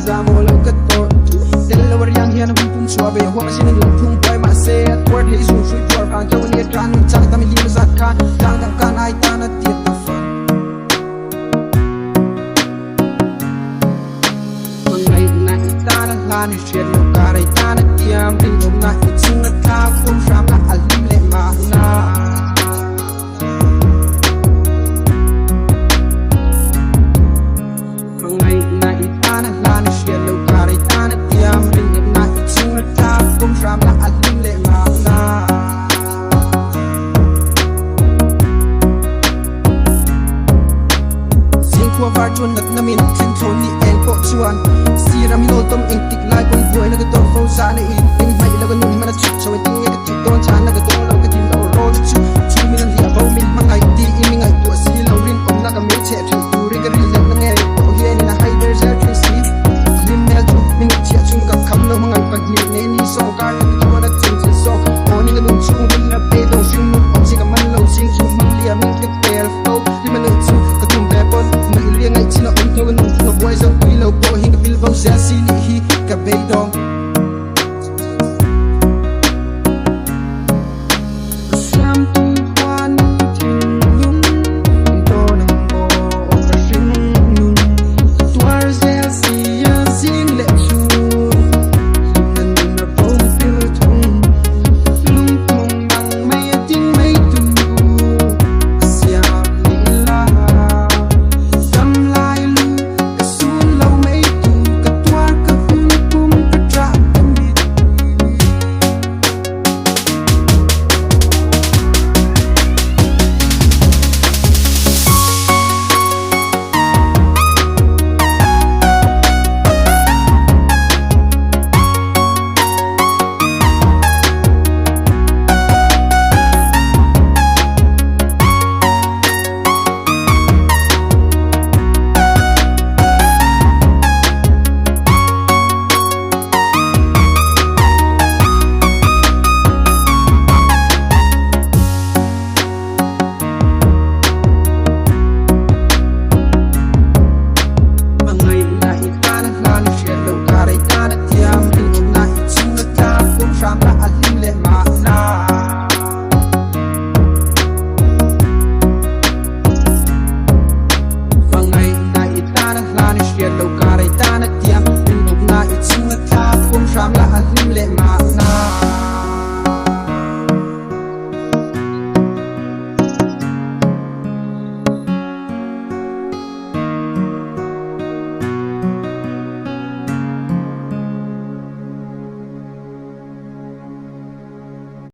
za mo lo ka to del lo yang hian bum pum chua be ho sin lu thung pai ma se word he su shui tor kan to ni tran chak tam hi zat kha tang tang kan ai ta na ti ta fa mang ngai na ta na la ni shet lo ka rai ta na tiam ring lo na i chung na tha kum sham la alim le ma na Chun nat namin thin thon ni en ko chuan siram hino tom eng tik lai kon boy na ka to fo sa na i ting mai la ka nun mana chuk chaw ting ya ka ti don chan na ka to lo ka tin lo ro chu min li abo min mangai ti i mi ngai to si lo rin om na ka me che thu tu ri ka ri len na nge ko hi ni na hai der za tri si lim mel chu min chi chung ka kham lo mangai pa ni ne ni so ka na to na chung si so o ni ka nun chu min na pe do shin nu om si ka man lo sing chu mang li a min ka tel fo li man nu chu ka tum pe pon mai li ngai chi na om to ka nun to boy so pi lo ko hi ka bil bo sa si ni hi ka be dong